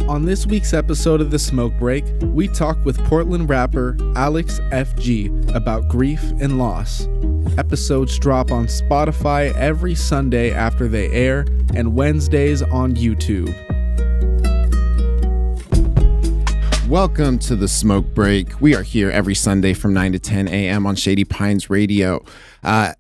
On this week's episode of The Smoke Break, we talk with Portland rapper Alex FG about grief and loss. Episodes drop on Spotify every Sunday after they air and Wednesdays on YouTube. Welcome to The Smoke Break. We are here every Sunday from 9 to 10 a.m. on Shady Pines Radio.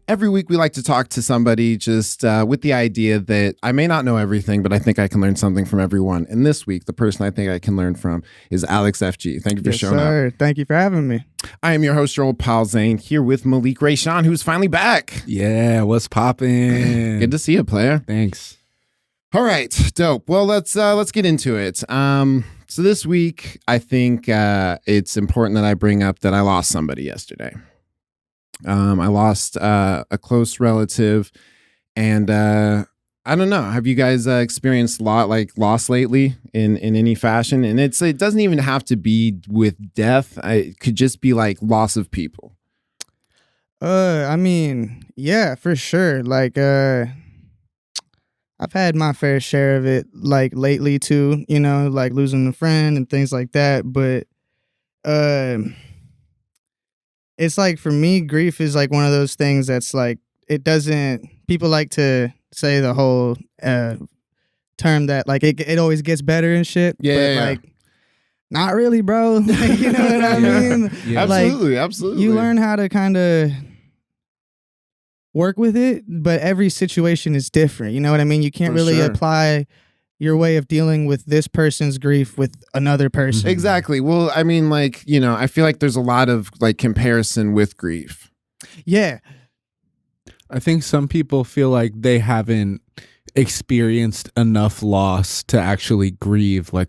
Every week we like to talk to somebody just with the idea that I may not know everything, but I think I can learn something from everyone. And this week, the person I think I can learn from is Alex FG. Thank you for showing up. Thank you for having me. I am your host, your old pal Zane, here with Malik Rayshawn, who's finally back. Yeah, what's poppin'? Good to see you, player. Thanks. All right, dope. Well, let's get into it. So this week, I think it's important that I bring up that I lost somebody yesterday. I lost a close relative, and I don't know. Have you guys experienced loss lately in any fashion? And it doesn't even have to be with death. It could just be like loss of people. I mean, yeah, for sure. I've had my fair share of it, lately too, like losing a friend and things like that. But it's for me, grief is one of those things that's people like to say the whole term that it always gets better and shit. Yeah. But not really, bro. You know what I mean? Yeah. Absolutely. You learn how to kind of work with it, but every situation is different. You know what I mean? You can't really apply your way of dealing with this person's grief with another person. Exactly. Well, I mean, I feel like there's a lot of comparison with grief. Yeah. I think some people feel like they haven't experienced enough loss to actually grieve. I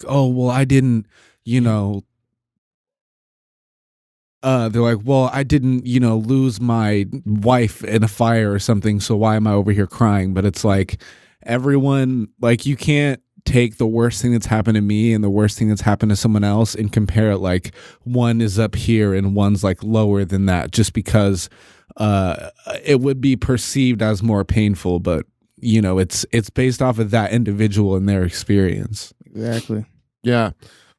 didn't, they're like, well, I didn't, lose my wife in a fire or something, so why am I over here crying? But it's like everyone, you can't take the worst thing that's happened to me and the worst thing that's happened to someone else and compare it one is up here and one's lower than that, just because it would be perceived as more painful. But, it's based off of that individual and their experience. Exactly. Yeah.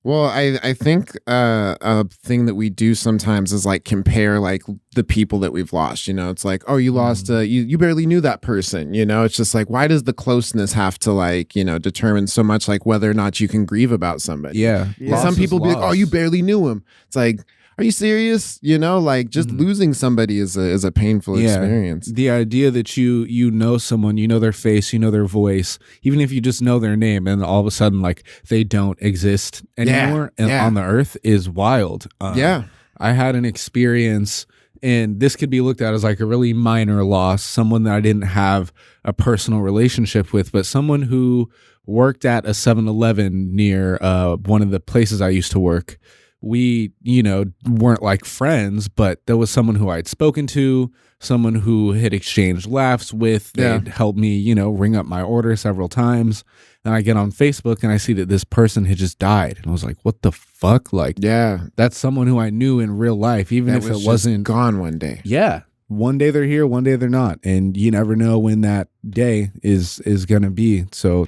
Well, I think a thing that we do sometimes is compare the people that we've lost. It's oh, you lost you barely knew that person. It's just why does the closeness have to determine so much whether or not you can grieve about somebody? Yeah. Some people be like, oh, you barely knew him. It's are you serious? Just losing somebody is a painful experience. The idea that you know someone, you know their face, you know their voice, even if you just know their name, and all of a sudden they don't exist anymore on the earth is wild. I had an experience, and this could be looked at as a really minor loss, someone that I didn't have a personal relationship with, but someone who worked at a 7-Eleven near one of the places I used to work. We, weren't friends, but there was someone who I'd spoken to, someone who had exchanged laughs with. They'd helped me, ring up my order several times. And I get on Facebook and I see that this person had just died. And I was like, what the fuck? That's someone who I knew in real life, even if it wasn't gone one day. Yeah. One day they're here, one day they're not. And you never know when that day is going to be. So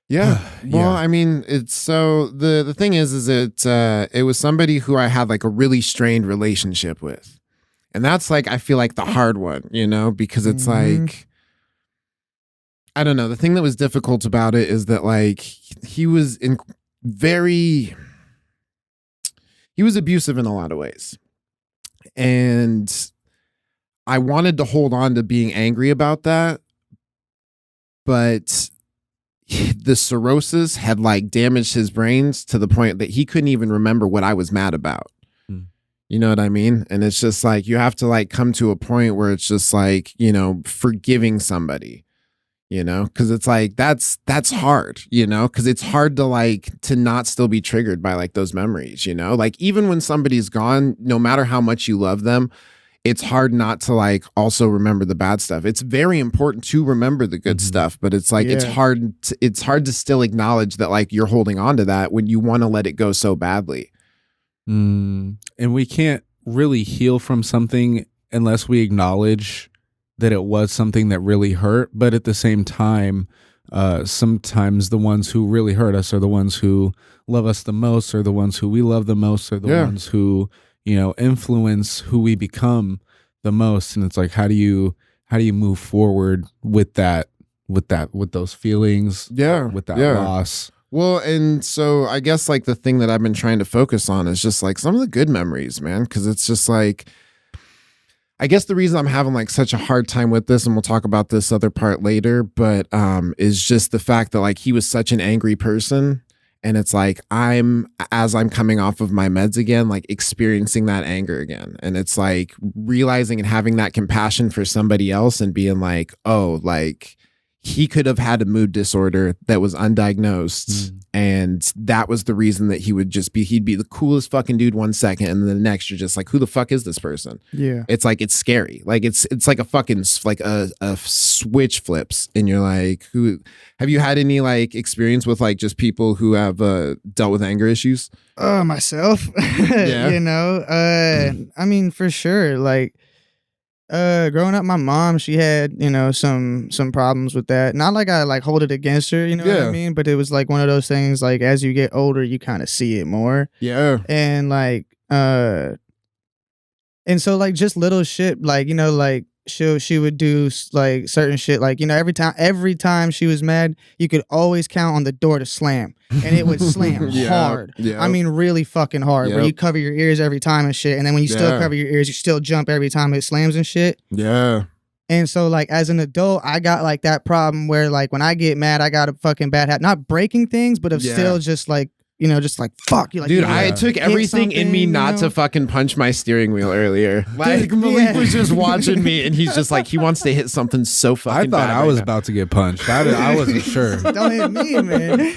yeah. Well, I mean, it's so the thing is it was somebody who I had a really strained relationship with. And that's I feel the hard one, because it's I don't know. The thing that was difficult about it is that he was abusive in a lot of ways. And I wanted to hold on to being angry about that, but the cirrhosis had damaged his brains to the point that he couldn't even remember what I was mad about. You know what I mean? And it's just you have to come to a point where it's just forgiving somebody, because it's that's hard, because it's hard to not still be triggered by those memories, even when somebody's gone, no matter how much you love them, it's hard not to also remember the bad stuff. It's very important to remember the good stuff, but it's it's hard to still acknowledge that you're holding on to that when you want to let it go so badly. And we can't really heal from something unless we acknowledge that it was something that really hurt. But at the same time, sometimes the ones who really hurt us are the ones who love us the most, or the ones who we love the most, or the ones who, you know, influence who we become the most. And it's like, how do you move forward with those feelings, with that loss? Well, and so I guess like the thing that I've been trying to focus on is just like some of the good memories, man, because it's just like, I guess the reason I'm having like such a hard time with this, and we'll talk about this other part later, but is just the fact that like he was such an angry person. And it's like as I'm coming off of my meds again, like experiencing that anger again. And it's like realizing and having that compassion for somebody else and being like, oh, like he could have had a mood disorder that was undiagnosed. And that was the reason that he'd be the coolest fucking dude 1 second. And then the next you're just like, who the fuck is this person? Yeah. It's like, it's scary. Like it's like a fucking, like a switch flips. And you're like, have you had any like experience with like just people who have dealt with anger issues? Myself, you know, I mean, for sure. Like, growing up, my mom, she had, you know, some problems with that. Not like I like hold it against her, you know what I mean? But it was like one of those things, like as you get older, you kind of see it more. Yeah. And like, and so like just little shit, like, you know, like she would do like certain shit, like, you know, every time she was mad, you could always count on the door to slam, and it would slam hard. Yeah. I mean, really fucking hard, where you cover your ears every time and shit. And then when you still cover your ears, you still jump every time it slams and shit. Yeah. And so like as an adult, I got like that problem where like when I get mad, I got a fucking bad habit, not breaking things, but of still just like, you know, just like, fuck you. Like, dude, I took everything in me not to fucking punch my steering wheel earlier. Like, Malik was just watching me, and he's just like, he wants to hit something so fucking bad. I thought I was about to get punched. I wasn't sure. Don't hit me, man.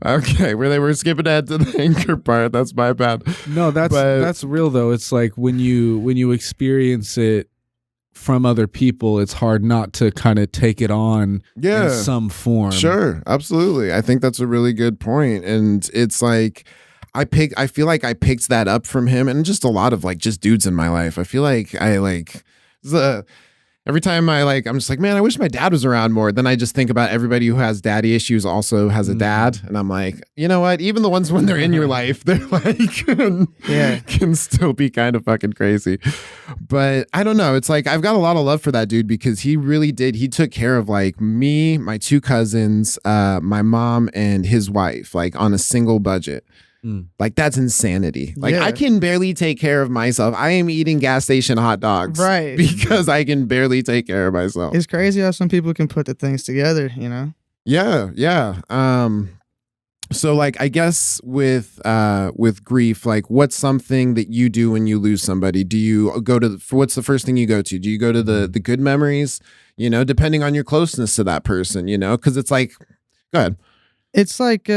Okay, we're skipping ahead to the anger part. That's my bad. No, that's real, though. It's like when you experience it from other people, it's hard not to kind of take it on in some form. Sure, absolutely. I think that's a really good point. And it's like I feel like I picked that up from him and just a lot of like just dudes in my life. I feel like every time I'm just like, man, I wish my dad was around more. Then I just think about everybody who has daddy issues also has a dad. And I'm like, you know what? Even the ones when they're in your life, they're like, can still be kind of fucking crazy. But I don't know. It's like, I've got a lot of love for that dude because he really did. He took care of like me, my 2 cousins, my mom and his wife, like on a single budget. Like that's insanity. Like I can barely take care of myself. I am eating gas station hot dogs, right? Because I can barely take care of myself. It's crazy how some people can put the things together, you know? Yeah. So like I guess with grief, like what's something that you do when you lose somebody? Do you go to what's the first thing you go to? Do you go to the good memories? You know, depending on your closeness to that person, you know, because it's like, go ahead. It's like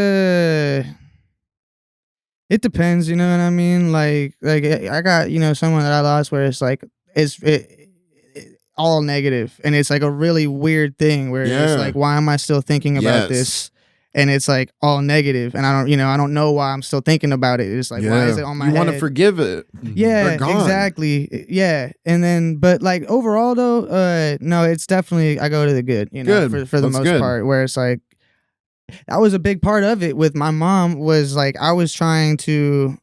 it depends, you know what I mean? Like I got, you know, someone that I lost where it's like it's all negative, and it's like a really weird thing where it's like, why am I still thinking about this? And it's like all negative, and I don't know why I'm still thinking about it. It's like, why is it on my head? You want to forgive it. Yeah, exactly. Yeah. And then, but like overall though, no, it's definitely, I go to the good, you know, for the most part, where it's like, that was a big part of it with my mom was like, I was trying to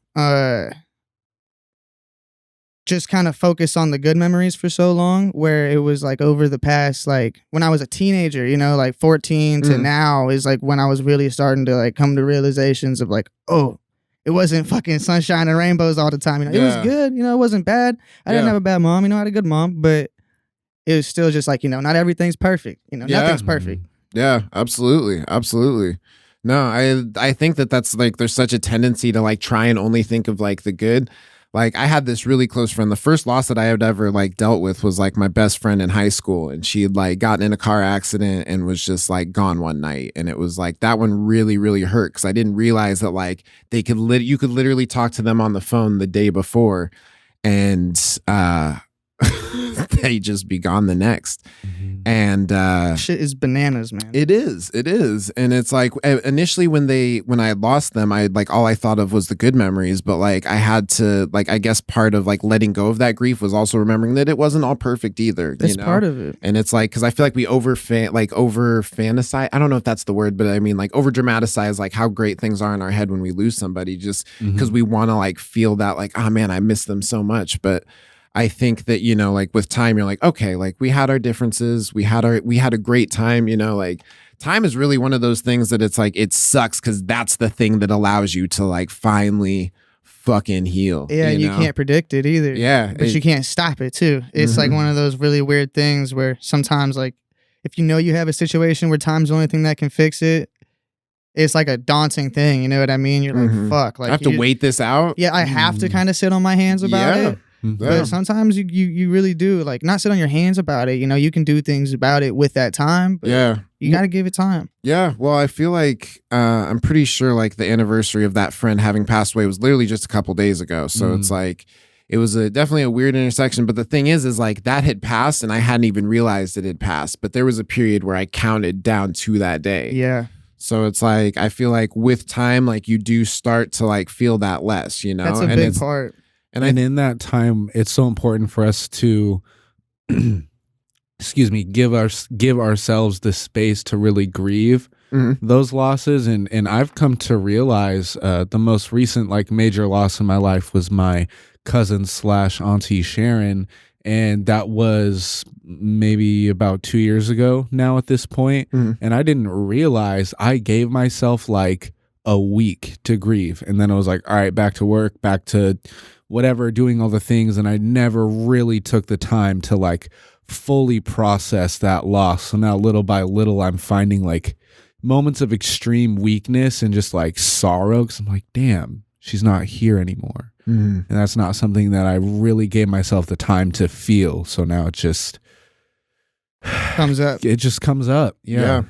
just kind of focus on the good memories for so long, where it was like over the past, like when I was a teenager, you know, like 14 to now is like when I was really starting to like come to realizations of like, oh, it wasn't fucking sunshine and rainbows all the time. You know, it was good. You know, it wasn't bad. I didn't have a bad mom. You know, I had a good mom, but it was still just like, you know, not everything's perfect. You know, nothing's perfect. Yeah, absolutely. No, I think that's like, there's such a tendency to like try and only think of like the good. Like I had this really close friend. The first loss that I had ever like dealt with was like my best friend in high school, and she had like gotten in a car accident and was just like gone one night. And it was like, that one really, really hurt because I didn't realize that like you could literally talk to them on the phone the day before, and they just be gone the next. And shit is bananas, man. It is. And it's like initially when I lost them, all I thought of was the good memories, but like I had to, like, I guess part of like letting go of that grief was also remembering that it wasn't all perfect either. That's part of it. And it's like, because I feel like we over fantasize, I don't know if that's the word, but I mean like over dramatize like how great things are in our head when we lose somebody, just because we want to like feel that like, oh man, I miss them so much. But I think that, you know, like with time, you're like, okay, like we had our differences. We had a great time, you know, like time is really one of those things that it's like, it sucks because that's the thing that allows you to like finally fucking heal. Yeah, you can't predict it either. Yeah. But you can't stop it too. It's like one of those really weird things where sometimes like if you know you have a situation where time's the only thing that can fix it, it's like a daunting thing. You know what I mean? You're like, fuck. Like I have to wait this out. Yeah, I have to kind of sit on my hands about it. But sometimes you really do, like, not sit on your hands about it. You know, you can do things about it with that time. But you got to give it time. Yeah. Well, I feel like I'm pretty sure like the anniversary of that friend having passed away was literally just a couple days ago. So it's like it was definitely a weird intersection. But the thing is like that had passed and I hadn't even realized it had passed. But there was a period where I counted down to that day. Yeah. So it's like I feel like with time, like you do start to like feel that less, you know? That's a big part. And in that time, it's so important for us to, give ourselves the space to really grieve those losses. And I've come to realize the most recent like major loss in my life was my cousin / auntie Sharon. And that was maybe about 2 years ago now at this point. And I didn't realize I gave myself like a week to grieve. And then I was like, all right, back to work, back to whatever, doing all the things. And I never really took the time to like fully process that loss. So now little by little, I'm finding like moments of extreme weakness and just like sorrow. Cause I'm like, damn, she's not here anymore. And that's not something that I really gave myself the time to feel. So now it just comes up. It just comes up. Yeah.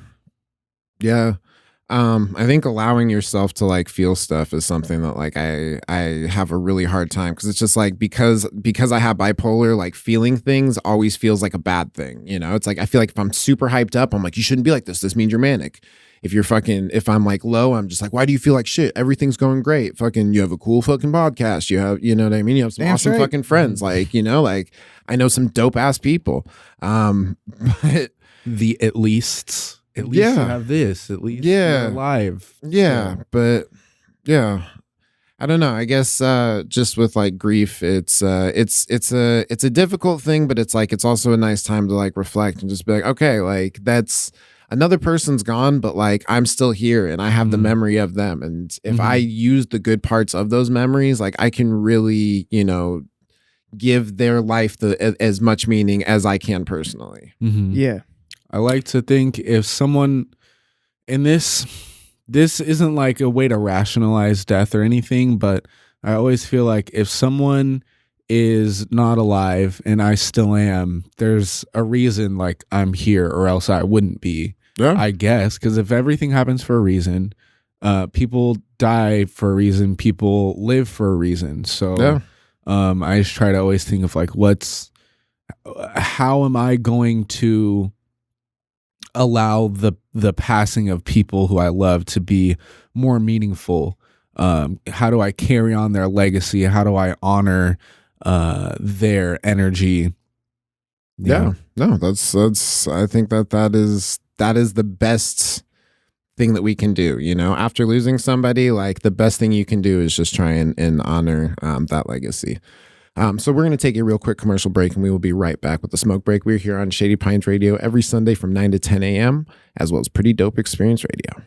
I think allowing yourself to like feel stuff is something that like I have a really hard time because it's just like because I have bipolar, like feeling things always feels like a bad thing. You know, it's like I feel like if I'm super hyped up, I'm like, you shouldn't be like this. This means you're manic. If I'm like low, I'm just like, why do you feel like shit? Everything's going great. Fucking, you have a cool fucking podcast. You have, you know what I mean? You have some awesome fucking friends. Like, you know, like I know some dope ass people. But at least you have this. At least you're alive. Yeah, so. But yeah. I don't know. I guess just with like grief, it's a difficult thing, but it's like it's also a nice time to like reflect and just be like, okay, like that's another person's gone, but like I'm still here and I have the memory of them. And if I use the good parts of those memories, like I can really, you know, give their life as much meaning as I can personally. Yeah. I like to think if someone in this isn't like a way to rationalize death or anything, but I always feel like if someone is not alive and I still am, there's a reason like I'm here or else I wouldn't be. Yeah. I guess, because if everything happens for a reason, people die for a reason, people live for a reason. So I just try to always think of like how am I going to allow the passing of people who I love to be more meaningful? How do I carry on their legacy? How do I honor their energy? No, that's I think that is the best thing that we can do, you know, after losing somebody. Like the best thing you can do is just try and honor that legacy. So we're going to take a real quick commercial break and we will be right back with the Smoke Break. We're here on Shady Pines Radio every Sunday from 9 to 10 a.m. as well as Pretty Dope Experience Radio.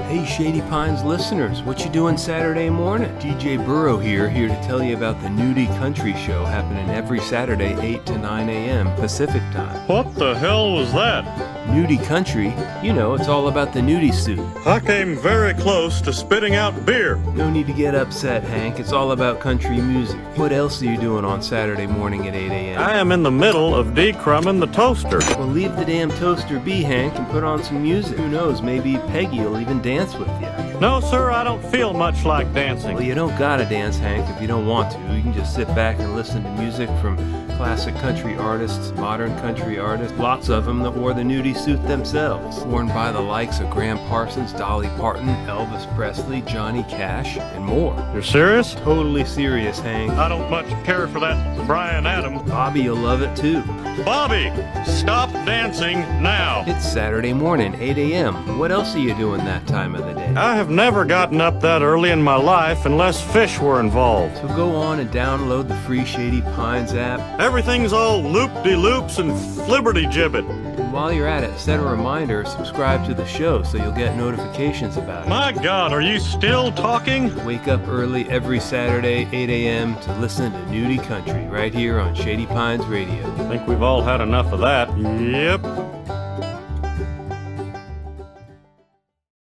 Hey Shady Pines listeners, what you doing Saturday morning? DJ Burrow here to tell you about the Nudie Country Show happening every Saturday 8 to 9 a.m. Pacific time. What the hell was that? Nudie Country, you know, it's all about the nudie suit. I came very close to spitting out beer. No need to get upset, Hank. It's all about country music. What else are you doing on Saturday morning at 8 a.m.? I am in the middle of decrumbing the toaster. Well, leave the damn toaster be, Hank, and put on some music. Who knows, maybe Peggy will even dance with you. No, sir, I don't feel much like dancing. Well, you don't gotta dance, Hank, if you don't want to. You can just sit back and listen to music from classic country artists, modern country artists, lots of them that wore the nudie suit themselves, worn by the likes of Graham Parsons, Dolly Parton, Elvis Presley, Johnny Cash, and more. You're serious? Totally serious, Hank. I don't much care for that Bryan Adams. Bobby, you'll love it too. Bobby, stop dancing now. It's Saturday morning, 8 a.m. What else are you doing that time of the day? I have never gotten up that early in my life unless fish were involved. So go on and download the free Shady Pines app. Everything's all loop-de-loops and flibberty-gibbet. And while you're at it, set a reminder, subscribe to the show so you'll get notifications about it. My God, are you still talking? Wake up early every Saturday, 8 a.m. to listen to Nudie Country right here on Shady Pines Radio. I think we've all had enough of that. Yep.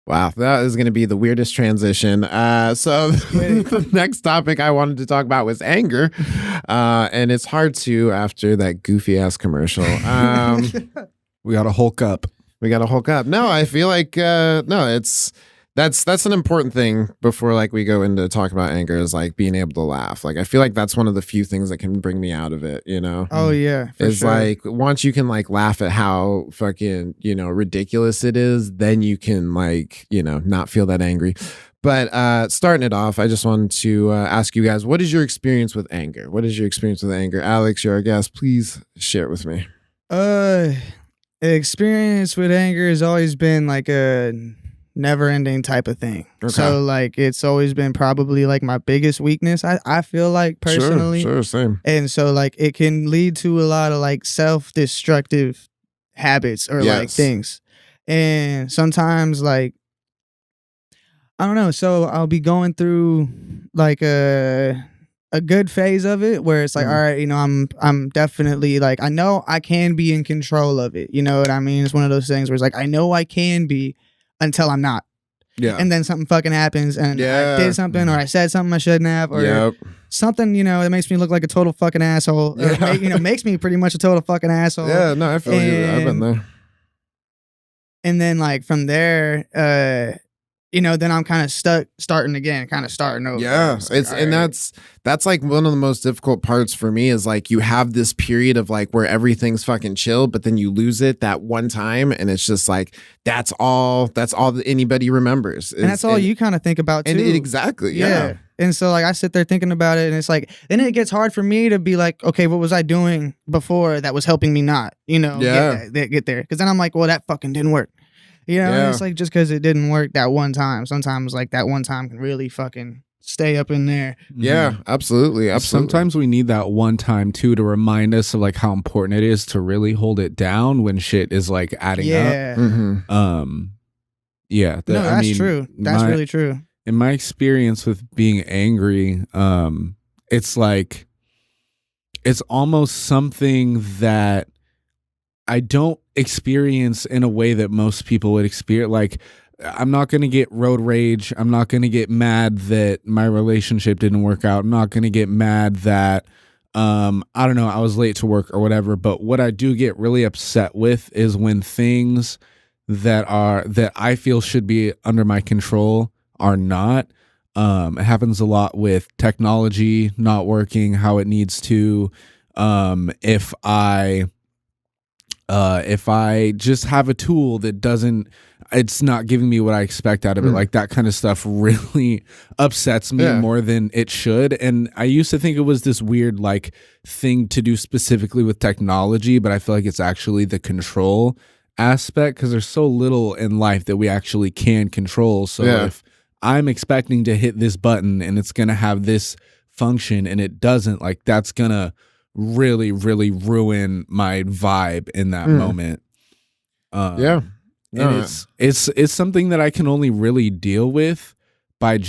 Wow, that is going to be the weirdest transition. So the next topic I wanted to talk about was anger, and it's hard to after that goofy ass commercial. We got to Hulk up. No, I feel like that's an important thing before like we go into talk about anger is like being able to laugh. Like I feel like that's one of the few things that can bring me out of it, you know? Oh yeah. It's sure. Like once you can like laugh at how fucking, you know, ridiculous it is, then you can like, you know, not feel that angry. But starting it off, I just wanted to ask you guys, what is your experience with anger? Alex, you're our guest. Please share it with me. Experience with anger has always been like a never-ending type of thing. Okay. So like it's always been probably like my biggest weakness. I feel like personally. Sure, same. And so like it can lead to a lot of like self-destructive habits or like things. And sometimes like I don't know. So I'll be going through like a good phase of it where it's like, all right, you know, I'm definitely like, I know I can be in control of it. You know what I mean? It's one of those things where it's like, I know I can be until I'm not. Yeah. And then something fucking happens and I did something or I said something I shouldn't have or something, you know, that makes me look like a total fucking asshole. Or you know, makes me pretty much a total fucking asshole. Yeah, no, I feel you. I've been there. And then like from there, you know, then I'm kind of starting over. Yeah, it's like, and that's like one of the most difficult parts for me is like you have this period of like where everything's fucking chill, but then you lose it that one time, and it's just like that's all that anybody remembers, and that's all you kind of think about too. Exactly, yeah. And so like I sit there thinking about it, and it's like then it gets hard for me to be like, okay, what was I doing before that was helping me not, you know, get there? Because then I'm like, well, that fucking didn't work. You know, and it's like just because it didn't work that one time. Sometimes like that one time can really fucking stay up in there. Yeah, absolutely. Sometimes we need that one time too to remind us of like how important it is to really hold it down when shit is like adding up. That's true. That's really true. In my experience with being angry, it's like it's almost something that I don't experience in a way that most people would experience. Like, I'm not going to get road rage. I'm not going to get mad that my relationship didn't work out. I'm not going to get mad that, I don't know, I was late to work or whatever. But what I do get really upset with is when things that I feel should be under my control are not. It happens a lot with technology not working how it needs to. If I just have a tool that it's not giving me what I expect out of it, like that kind of stuff really upsets me more than it should. And I used to think it was this weird like thing to do specifically with technology, but I feel like it's actually the control aspect because there's so little in life that we actually can control. So if I'm expecting to hit this button and it's going to have this function and it doesn't, like that's going to really, really ruin my vibe in that moment. And it's something that I can only really deal with by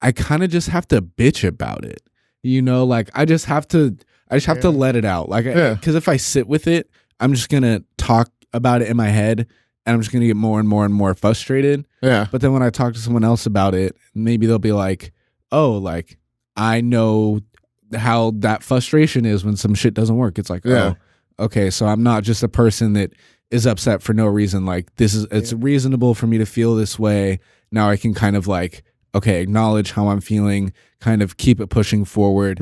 I kind of just have to bitch about it. You know, like I just have to let it out. Like, because if I sit with it, I'm just going to talk about it in my head and I'm just going to get more and more and more frustrated. Yeah. But then when I talk to someone else about it, maybe they'll be like, oh, like I know how that frustration is when some shit doesn't work. It's like, oh, okay, so I'm not just a person that is upset for no reason. Like it's reasonable for me to feel this way. now I can kind of like, okay, acknowledge how I'm feeling, kind of keep it pushing forward.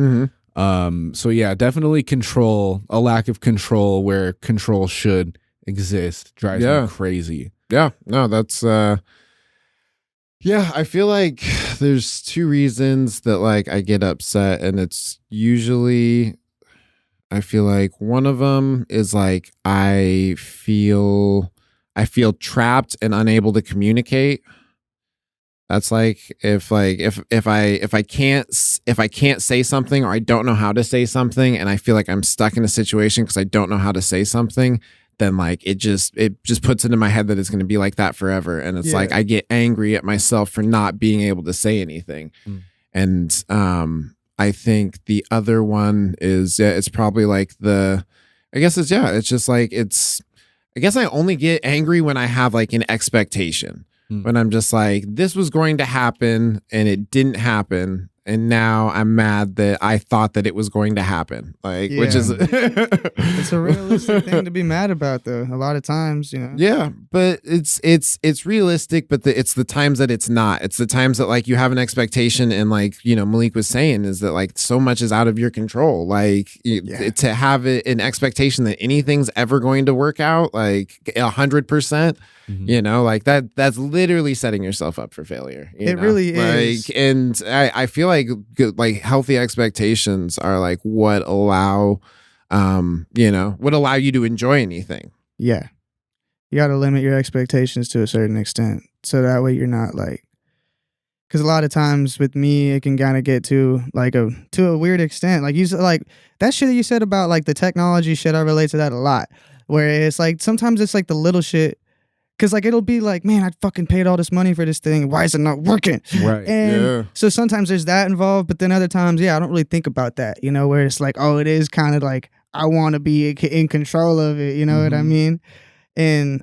So yeah, definitely control, a lack of control where control should exist drives me crazy. Yeah, no, that's yeah, I feel like there's two reasons that like I get upset, and it's usually, I feel like one of them is like I feel trapped and unable to communicate. That's like if I can't say something, or I don't know how to say something, and I feel like I'm stuck in a situation because I don't know how to say something, then like it just puts it in my head that it's going to be like that forever, and it's like I get angry at myself for not being able to say anything. And I think the other one is it's probably like I guess I only get angry when I have like an expectation. When I'm just like, this was going to happen and it didn't happen, and now I'm mad that I thought that it was going to happen. Like, which is it's a realistic thing to be mad about, though. A lot of times, you know. Yeah, but it's realistic, but it's the times that it's not. It's the times that like you have an expectation, and like, you know, Malik was saying, is that like so much is out of your control. Like to have an expectation that anything's ever going to work out, like 100%. You know, like that's literally setting yourself up for failure. It really is. Like, and I feel like healthy expectations are like what allow you to enjoy anything. Yeah. You got to limit your expectations to a certain extent. So that way you're not like, because a lot of times with me, it can kind of get to a weird extent. Like you said, like that shit that you said about like the technology shit, I relate to that a lot. Where it's like, sometimes it's like the little shit. Because like it'll be like, man, I fucking paid all this money for this thing. Why is it not working? Right. And so sometimes there's that involved, but then other times, I don't really think about that. You know, where it's like, oh, it is kind of like I want to be in control of it. You know what I mean? And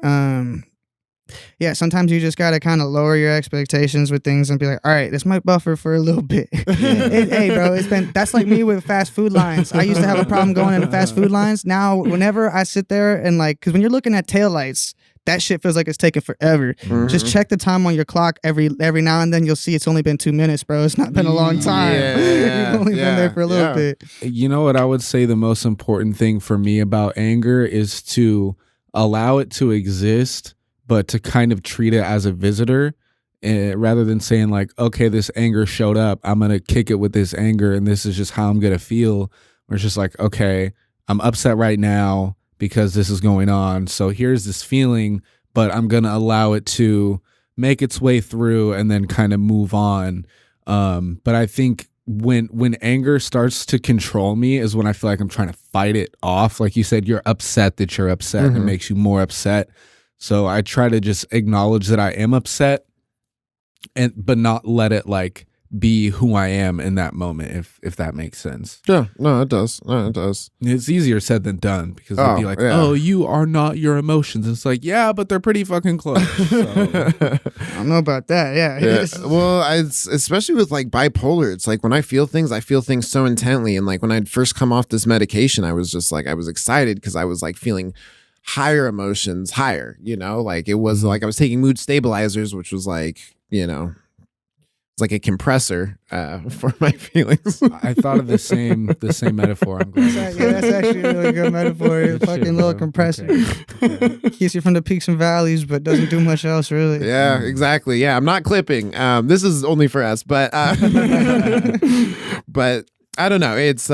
sometimes you just gotta kind of lower your expectations with things and be like, all right, this might buffer for a little bit. Hey, bro, that's like me with fast food lines. I used to have a problem going into fast food lines. Now, whenever I sit there and like, because when you're looking at taillights, that shit feels like it's taking forever. Just check the time on your clock every now and then. You'll see it's only been 2 minutes, bro. It's not been a long time. You've only been there for a little bit. You know what I would say the most important thing for me about anger is to allow it to exist, but to kind of treat it as a visitor, rather than saying like, okay, this anger showed up, I'm going to kick it with this anger, and this is just how I'm going to feel. Where it's just like, okay, I'm upset right now because this is going on. So here's this feeling, but I'm going to allow it to make its way through and then kind of move on. But I think when anger starts to control me is when I feel like I'm trying to fight it off. Like you said, you're upset that you're upset, and it makes you more upset. So I try to just acknowledge that I am upset, but not let it like be who I am in that moment, if that makes sense. Yeah, no, it does. It's easier said than done, because they'd be like, oh, you are not your emotions. And it's like, yeah, but they're pretty fucking close. So. I don't know about that. Yeah. Well, especially with like bipolar, it's like when I feel things so intently. And like when I'd first come off this medication, I was just like, I was excited because I was like feeling higher emotions, you know, like it was like I was taking mood stabilizers, which was like, you know, it's like a compressor for my feelings. I thought of the same metaphor. I'm glad. That's actually a really good metaphor. A fucking little compressor. Okay. Keeps you from the peaks and valleys, but doesn't do much else, really. Yeah, exactly. Yeah, I'm not clipping. This is only for us, but but I don't know. It's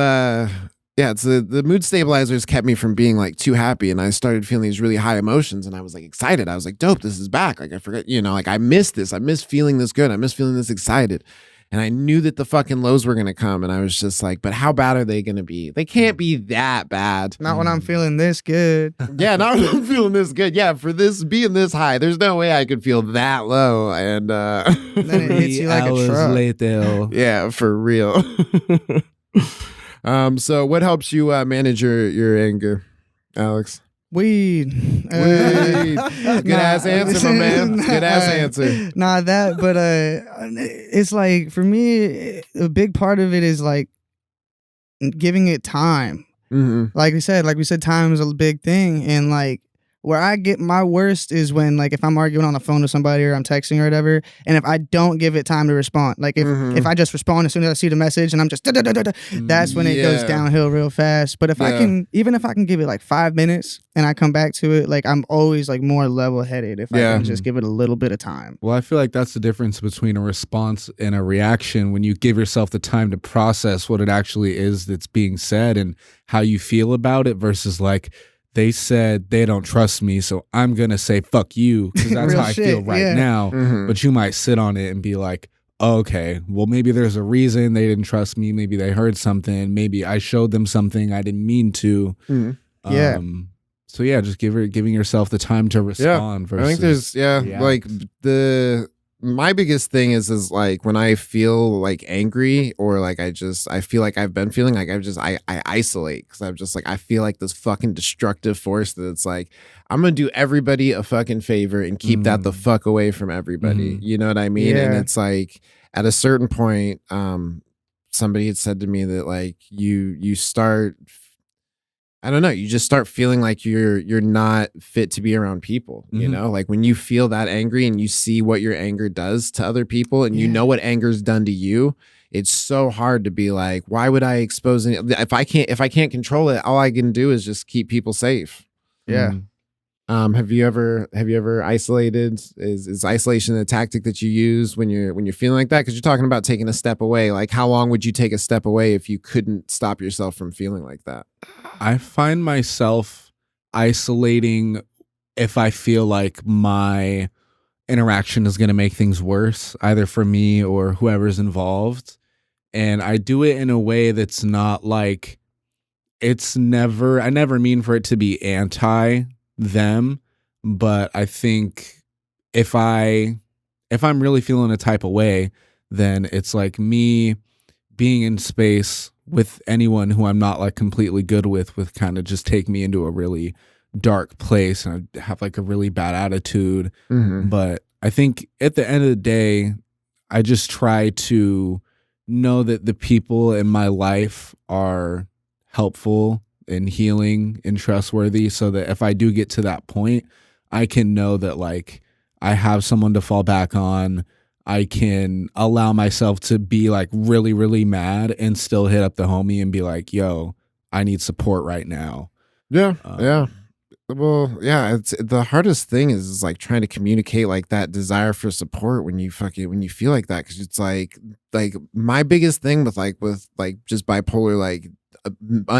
it's the mood stabilizers kept me from being like too happy, and I started feeling these really high emotions, and I was like excited. I was like, dope, this is back. Like I forget, you know, like I missed this. I miss feeling this good. I miss feeling this excited. And I knew that the fucking lows were gonna come, and I was just like, but how bad are they gonna be? They can't be that bad. Not when I'm feeling this good. Yeah, not when I'm feeling this good. Yeah, for this being this high, there's no way I could feel that low. And then it hits you like a truck. Later. Yeah, for real. So what helps you manage your anger, Alex? Weed. Good ass answer, my man. Good ass answer. Not that, but it's like for me, a big part of it is like giving it time. Like we said, time is a big thing, and like where I get my worst is when, like, if I'm arguing on the phone with somebody or I'm texting or whatever, and if I don't give it time to respond, like if I just respond as soon as I see the message and I'm just that's when it goes downhill real fast. But if I can, even if I can give it like 5 minutes and I come back to it, like I'm always like more level-headed if I can just give it a little bit of time. Well, I feel like that's the difference between a response and a reaction. When you give yourself the time to process what it actually is that's being said and how you feel about it versus like, they said they don't trust me, so I'm going to say fuck you because that's how I feel right now. But you might sit on it and be like, oh, okay, well, maybe there's a reason they didn't trust me. Maybe they heard something. Maybe I showed them something I didn't mean to. So yeah, just giving yourself the time to respond. Versus I think there's like my biggest thing is like when I feel like angry or like I feel like I've been feeling like I isolate because I'm just like I feel like this fucking destructive force that it's like I'm gonna do everybody a fucking favor and keep that the fuck away from everybody. You know what I mean? And it's like at a certain point, somebody had said to me that like you start. I don't know. You just start feeling like you're not fit to be around people, you know? Like when you feel that angry and you see what your anger does to other people and you know what anger's done to you, it's so hard to be like, why would I expose it? If I can't control it, all I can do is just keep people safe. Yeah. Have you ever isolated? Is isolation a tactic that you use when you're feeling like that? Because you're talking about taking a step away. Like how long would you take a step away if you couldn't stop yourself from feeling like that? I find myself isolating if I feel like my interaction is going to make things worse, either for me or whoever's involved. And I do it in a way that's not like I never mean for it to be anti them, but I think if I'm really feeling a type of way, then it's like me being in space with anyone who I'm not like completely good with kind of just take me into a really dark place and I have like a really bad attitude. But I think at the end of the day, I just try to know that the people in my life are helpful and healing and trustworthy so that if I do get to that point, I can know that like I have someone to fall back on. I can allow myself to be like really, really mad and still hit up the homie and be like, yo, I need support right now. Yeah. Well, yeah, it's the hardest thing is like trying to communicate like that desire for support when you feel like that. Cause it's like my biggest thing with just bipolar, like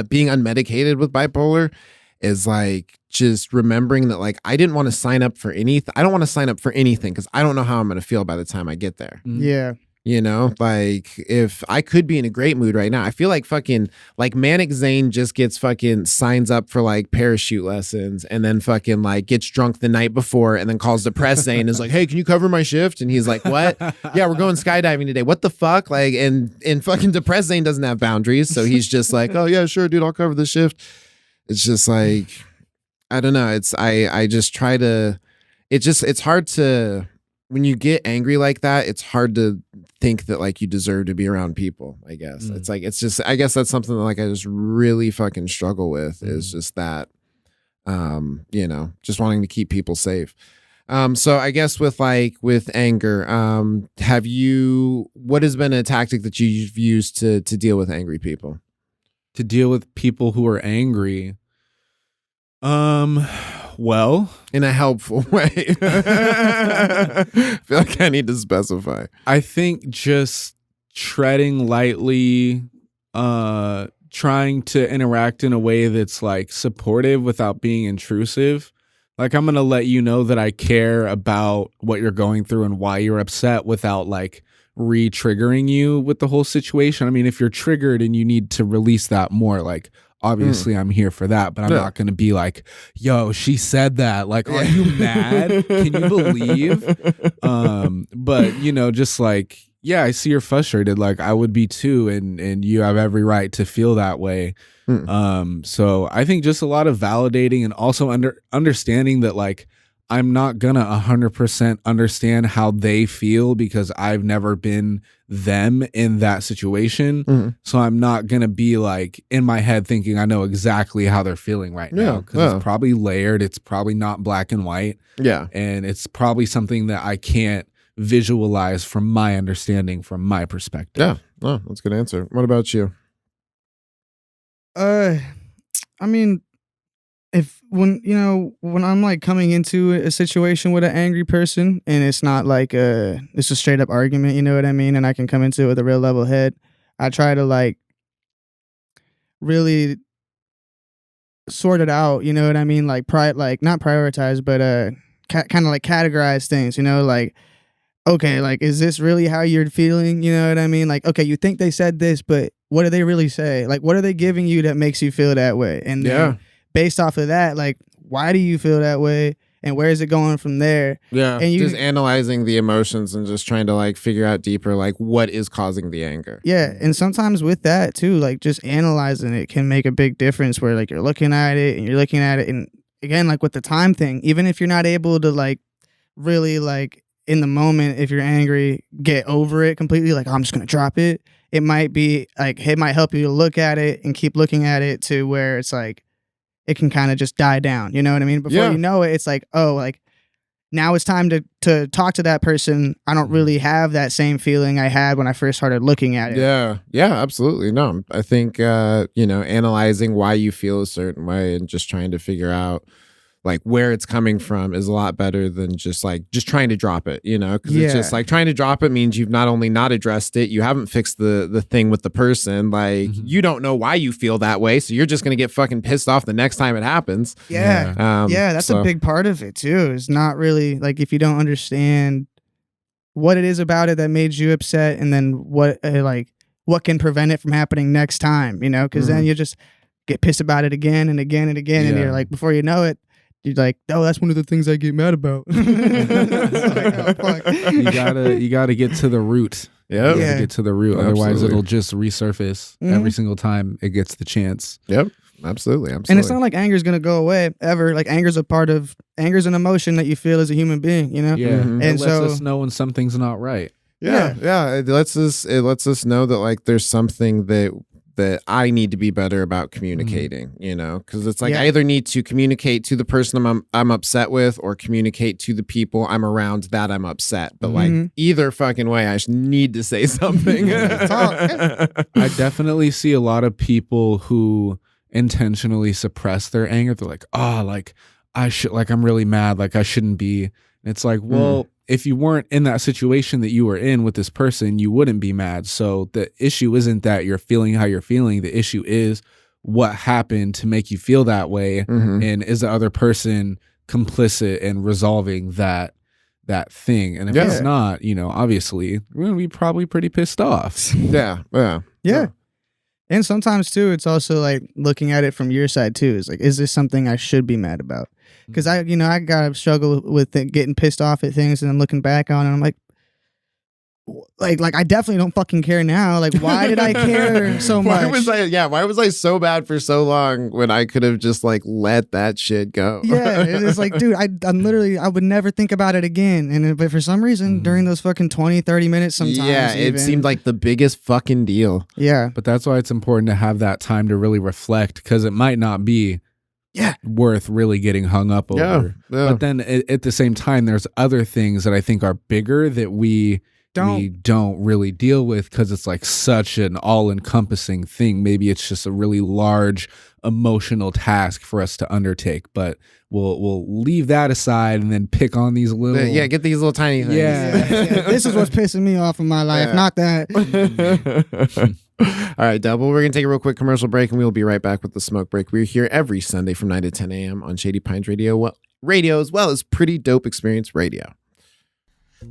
being unmedicated with bipolar is like just remembering that like I didn't want to sign up for anything. I don't want to sign up for anything because I don't know how I'm going to feel by the time I get there. Yeah. You know, like if I could be in a great mood right now, I feel like fucking like Manic Zane just gets fucking signs up for like parachute lessons and then fucking like gets drunk the night before and then calls Depressed Zane and is like, hey, can you cover my shift? And he's like, what? Yeah, we're going skydiving today. What the fuck? Like, and fucking Depressed Zane doesn't have boundaries. So he's just like, oh yeah, sure, dude, I'll cover the shift. It's just like, I don't know. I just try to, it's hard to, when you get angry like that, it's hard to think that like you deserve to be around people, I guess. It's like, it's just, I guess that's something that like I just really fucking struggle with is just that, you know, just wanting to keep people safe. So I guess with anger, what has been a tactic that you've used to deal with angry people? To deal with people who are angry? Well, in a helpful way. I feel like I need to specify. I think just treading lightly, trying to interact in a way that's like supportive without being intrusive. Like I'm going to let you know that I care about what you're going through and why you're upset without like re-triggering you with the whole situation. I mean, if you're triggered and you need to release that more, like obviously I'm here for that, but I'm not going to be like, yo, she said that. Like, are you mad? Can you believe? But you know, just like, yeah, I see you're frustrated. Like I would be too. And you have every right to feel that way. So I think just a lot of validating and also understanding that like, I'm not gonna 100% understand how they feel because I've never been them in that situation. Mm-hmm. So I'm not gonna be like in my head thinking I know exactly how they're feeling right now, because it's probably layered. It's probably not black and white. Yeah. And it's probably something that I can't visualize from my understanding, from my perspective. Yeah. Oh, that's a good answer. What about you? I mean, when I'm like coming into a situation with an angry person and it's not like it's a straight up argument, you know what I mean, and I can come into it with a real level head, I try to like really sort it out, you know what I mean, like not prioritize, but kind of like categorize things, you know, like, okay, like, is this really how you're feeling? You know what I mean? Like, okay, you think they said this, but what do they really say? Like, what are they giving you that makes you feel that way? And then based off of that, like, why do you feel that way? And where is it going from there? Yeah, and just analyzing the emotions and just trying to like figure out deeper, like what is causing the anger. Yeah, and sometimes with that too, like just analyzing it can make a big difference where like you're looking at it and again, like with the time thing, even if you're not able to like really like in the moment, if you're angry, get over it completely, like, oh, I'm just going to drop it. It might be like, it might help you to look at it and keep looking at it to where it's like, it can kind of just die down. You know what I mean? Before you know it, it's like, oh, like now it's time to talk to that person. I don't really have that same feeling I had when I first started looking at it. Yeah. Yeah, absolutely. No, I think, analyzing why you feel a certain way and just trying to figure out like where it's coming from is a lot better than just trying to drop it, you know, because it's just like trying to drop it means you've not only not addressed it, you haven't fixed the thing with the person. Like you don't know why you feel that way. So you're just going to get fucking pissed off the next time it happens. Yeah. That's a big part of it too. It's not really like if you don't understand what it is about it that made you upset and then what can prevent it from happening next time, you know, because then you just get pissed about it again and again and again. And you're like, before you know it, you're like, oh, that's one of the things I get mad about. Like, oh, fuck. You gotta get to the root. Yep. Yeah, get to the root. Absolutely. Otherwise, it'll just resurface every single time it gets the chance. Yep. Absolutely. And it's not like anger is gonna go away ever. Like anger's an emotion that you feel as a human being. You know. Yeah. And it lets us know when something's not right. Yeah. It lets us know that like there's something that I need to be better about communicating, you know, because it's like I either need to communicate to the person I'm upset with or communicate to the people I'm around that I'm upset. But like either fucking way, I need to say something. I definitely see a lot of people who intentionally suppress their anger. They're like, oh, like I'm really mad. Like I shouldn't be. And it's like, well, if you weren't in that situation that you were in with this person, you wouldn't be mad. So the issue isn't that you're feeling how you're feeling. The issue is what happened to make you feel that way. And is the other person complicit in resolving that thing? And if it's not, you know, obviously we're going to be probably pretty pissed off. Yeah. And sometimes too, it's also like looking at it from your side too. Is like, is this something I should be mad about? Because I gotta struggle with getting pissed off at things and then looking back on it, and I'm like I definitely don't fucking care now. Like, why did I care so much? Why was I so bad for so long when I could have just like let that shit go? Yeah, it's like, dude, I'm literally, I would never think about it again. But for some reason, during those fucking 20-30 minutes sometimes, it seemed like the biggest fucking deal. Yeah. But that's why it's important to have that time to really reflect, because it might not be worth really getting hung up over. Yeah. But then at the same time, there's other things that I think are bigger that we don't really deal with because it's like such an all-encompassing thing. Maybe it's just a really large emotional task for us to undertake, but we'll leave that aside and then pick on these little get these little tiny things. This is what's pissing me off in my life, not that. All right, Double, we're gonna take a real quick commercial break and we'll be right back with the smoke break. We're here every Sunday from 9 to 10 a.m. on Shady Pines Radio as well as Pretty Dope Experience Radio.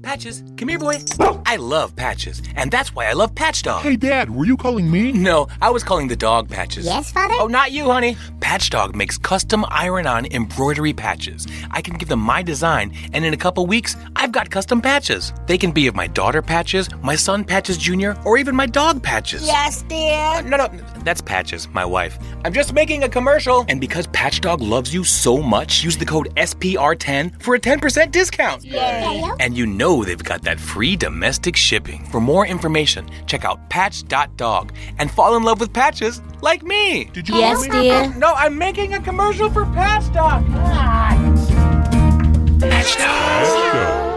Patches, come here, boy. I love Patches, and that's why I love Patch Dog. Hey, Dad, were you calling me? No, I was calling the dog Patches. Yes, Father? Oh, not you, honey. Patch Dog makes custom iron-on embroidery patches. I can give them my design, and in a couple weeks, I've got custom patches. They can be of my daughter Patches, my son Patches Jr., or even my dog Patches. Yes, dear. No, that's Patches, my wife. I'm just making a commercial. And because Patch Dog loves you so much, use the code SPR10 for a 10% discount. Yay. And you know they've got that free domestic shipping. For more information, check out patch.dog and fall in love with patches like me. Did you Yes, call me? dear. No, I'm making a commercial for Patch Dog. Patch Dog.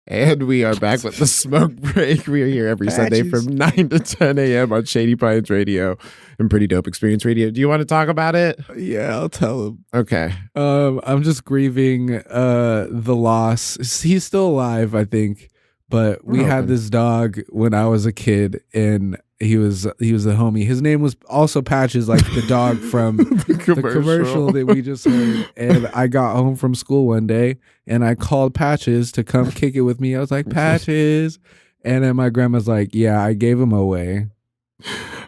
And we are back with the smoke break. We are here every Sunday from 9 to 10 a.m. on Shady Pines Radio and Pretty Dope Experience Radio. Do you want to talk about it? Yeah, I'll tell him. Okay. I'm just grieving the loss. He's still alive, I think, but we had this dog when I was a kid, and he was a homie. His name was also Patches, like the dog from the commercial that we just heard. And I got home from school one day, and I called Patches to come kick it with me. I was like, Patches. And then my grandma's like, yeah, I gave him away.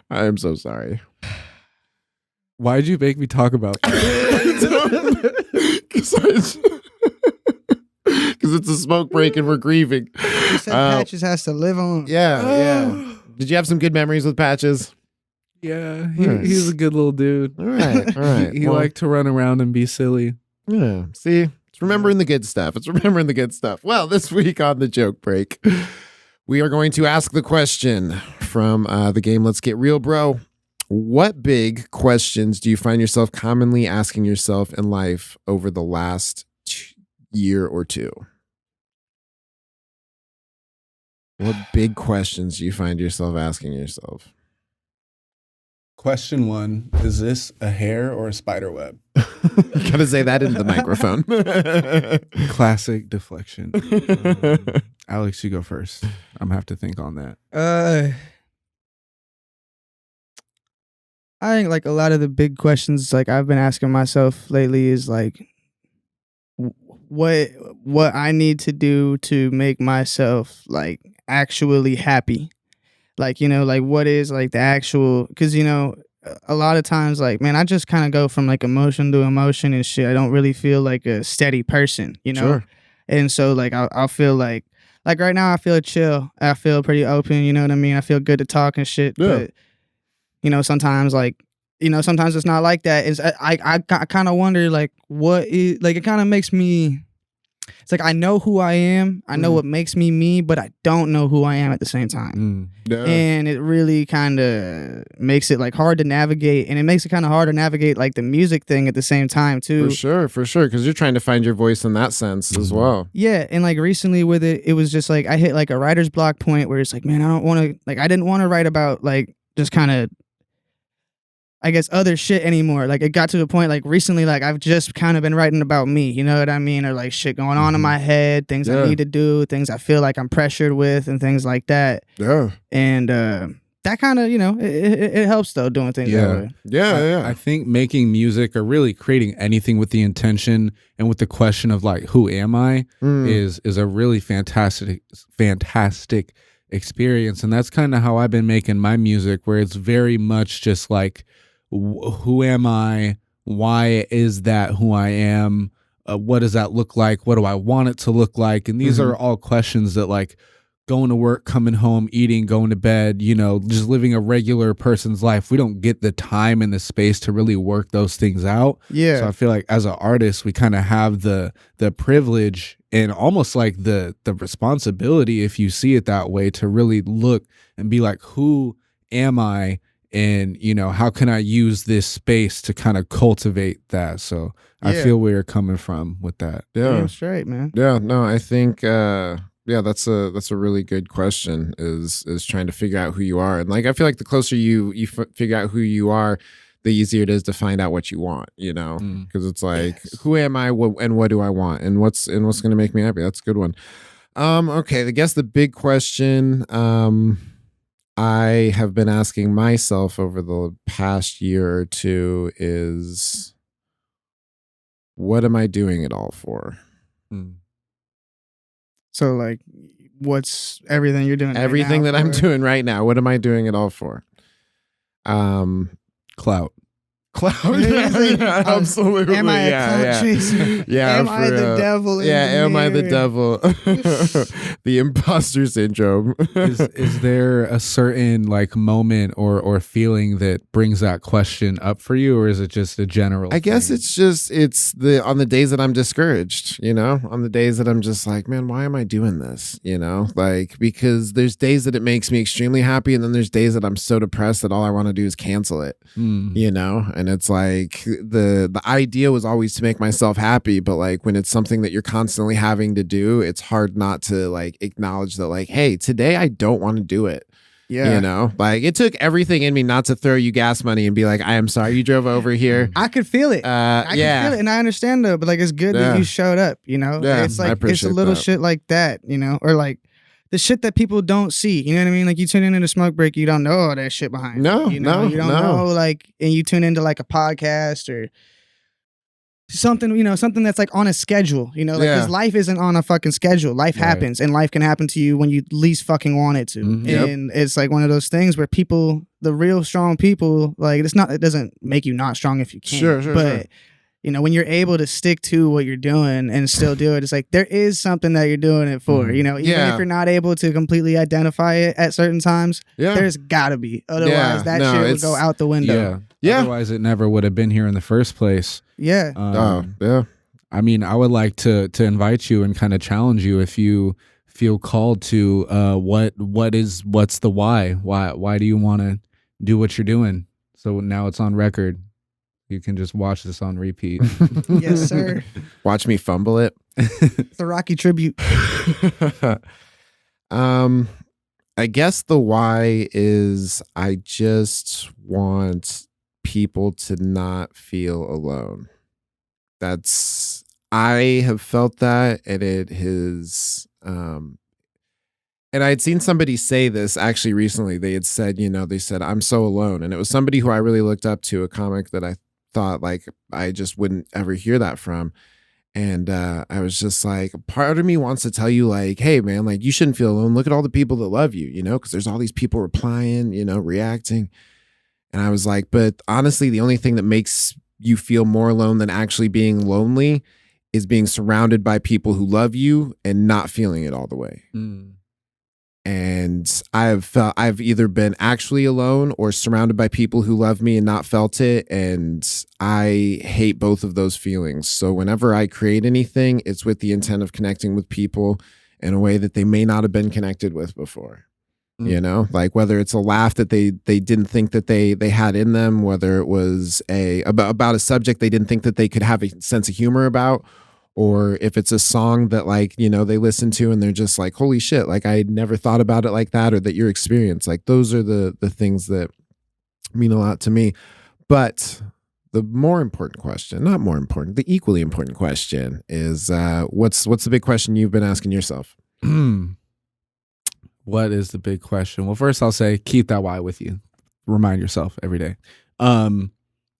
I am so sorry. Why'd you make me talk about that? Because it's a smoke break and we're grieving. You said Patches has to live on. Yeah. Did you have some good memories with Patches? Yeah, he's a good little dude. All right. He liked to run around and be silly. Yeah. See, it's remembering the good stuff. Well, this week on the joke break, we are going to ask the question from the game Let's Get Real, Bro. What big questions do you find yourself commonly asking yourself in life over the last year or two? What big questions do you find yourself asking yourself? Question 1, is this a hair or a spider web? You gotta say that into the microphone. Classic deflection. Alex, you go first. I'm gonna have to think on that. I think like a lot of the big questions like I've been asking myself lately is like what I need to do to make myself like actually happy. Like, you know, like what is like the actual, because, you know, a lot of times like, man, I just kind of go from like emotion to emotion and shit. I don't really feel like a steady person, you know? Sure. And so like I'll feel like right now I feel chill. I feel pretty open, you know what I mean? I feel good to talk and shit. Yeah. But, you know, sometimes like, you know, sometimes it's not like that. It's I kind of wonder like what is, like it kind of makes me, it's like I know who I am. I know what makes me me, but I don't know who I am at the same time. Yeah. And it really kind of makes it like hard to navigate, and it makes it kind of hard to navigate like the music thing at the same time too. For sure, because you're trying to find your voice in that sense as well. Yeah, and like recently with it, it was just like I hit like a writer's block point where it's like, man, I don't want to, like I didn't want to write about like just kind of, I guess, other shit anymore. Like it got to the point like recently, like I've just kind of been writing about me, you know what I mean? Or like shit going on in my head, things I need to do, things I feel like I'm pressured with and things like that. Yeah. And that kind of, you know, it helps though doing things that way. Yeah. I think making music or really creating anything with the intention and with the question of like, who am I is a really fantastic experience. And that's kind of how I've been making my music, where it's very much just like, who am I? Why is that who I am? What does that look like? What do I want it to look like? And these are all questions that like going to work, coming home, eating, going to bed, you know, just living a regular person's life. We don't get the time and the space to really work those things out. Yeah. So I feel like as an artist, we kind of have the privilege and almost like the responsibility, if you see it that way, to really look and be like, who am I? And, you know, how can I use this space to kind of cultivate that? So I feel where you're coming from with that. Yeah, straight, man. Yeah, no, I think, that's a really good question, is trying to figure out who you are. And like, I feel like the closer you figure out who you are, the easier it is to find out what you want, you know, because it's like, who am I and what do I want and what's going to make me happy? That's a good one. Okay, I guess the big question, I have been asking myself over the past year or two is, what am I doing it all for? So like, what's everything you're doing? Everything right now that I'm doing right now. What am I doing it all for? Clout. Absolutely. Am I a clout chaser? Yeah. Am I the devil? Am I the devil? The imposter syndrome. Is there a certain like moment or feeling that brings that question up for you, or is it just a general I guess thing? it's on the days that I'm discouraged, on the days that I'm just like, man, why am I doing this? Like, because there's days that it makes me extremely happy, and then there's days that I'm so depressed that all I want to do is cancel it. And it's like the idea was always to make myself happy, but like when it's something that you're constantly having to do, it's hard not to like acknowledge that, like, hey, today I don't want to do it. Yeah. Like it took everything in me not to throw you gas money and be like, I am sorry you drove over here. I could feel it. I could feel it, and I understand though, but like it's good that you showed up, Yeah, it's I like it's a little shit like that, or like the shit that people don't see, you know what I mean? Like you tune into the smoke break, you don't know all that shit behind. No, you don't know, like, and you tune into like a podcast or something that's like on a schedule, like because life isn't on a fucking schedule. Life happens, and life can happen to you when you least fucking want it to. And it's like one of those things where people, the real strong people, like it doesn't make you not strong if you can't. But when you're able to stick to what you're doing and still do it, it's like there is something that you're doing it for, even if you're not able to completely identify it at certain times, there's gotta be. Otherwise, that shit would go out the window. Yeah. Otherwise, it never would have been here in the first place. Yeah. I mean, I would like to invite you and kind of challenge you if you feel called to what's the why? Why do you want to do what you're doing? So now it's on record. You can just watch this on repeat. Yes, sir. Watch me fumble it. The Rocky tribute. I guess the why is I just want people to not feel alone. I have felt that, and it has, and I had seen somebody say this actually recently. They had said, they said, I'm so alone. And it was somebody who I really looked up to, a comic that I thought like I just wouldn't ever hear that from. And I was just like, part of me wants to tell you like, hey man, like you shouldn't feel alone. Look at all the people that love you, because there's all these people replying, reacting. And I was like, but honestly, the only thing that makes you feel more alone than actually being lonely is being surrounded by people who love you and not feeling it all the way. And I've either been actually alone or surrounded by people who love me and not felt it. And I hate both of those feelings. So whenever I create anything, it's with the intent of connecting with people in a way that they may not have been connected with before. Like whether it's a laugh that they didn't think that they had in them, whether it was about a subject they didn't think that they could have a sense of humor about, or if it's a song that like, they listen to and they're just like, holy shit, like I never thought about it like that, or that your experience, like those are the things that mean a lot to me. But the more important question, not more important, the equally important question is what's the big question you've been asking yourself? What is the big question? Well, first I'll say keep that why with you. Remind yourself every day. And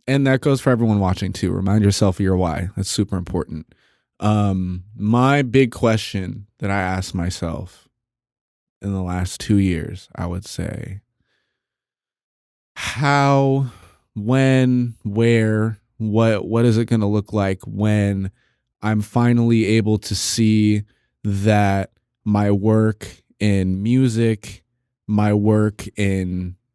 that goes for everyone watching too. Remind yourself of your why. That's super important. My big question that I asked myself in the last 2 years, I would say, how, when, where, what is it going to look like when I'm finally able to see that my work in music, my work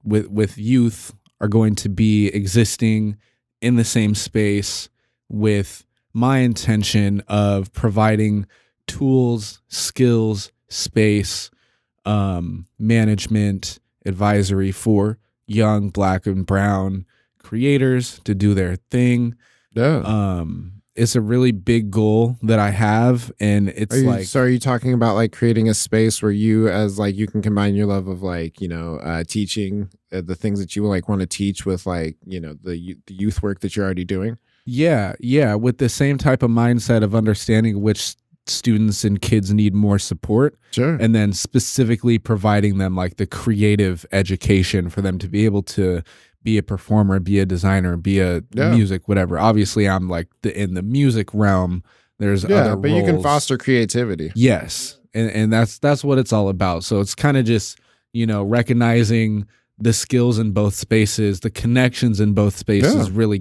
with youth are going to be existing in the same space with my intention of providing tools, skills, space, management, advisory for young Black and brown creators to do their thing. Yeah. It's a really big goal that I have, and it's so are you talking about like creating a space where you you can combine your love of teaching the things that you like want to teach with the youth work that you're already doing? Yeah, with the same type of mindset of understanding which students and kids need more support. Sure. And then specifically providing them like the creative education for them to be able to be a performer, be a designer, be a music, whatever. Obviously, I'm like in the music realm. There's other but roles. You can foster creativity. Yes. and that's what it's all about. So it's kind of just, you know, recognizing the skills in both spaces, the connections in both spaces, really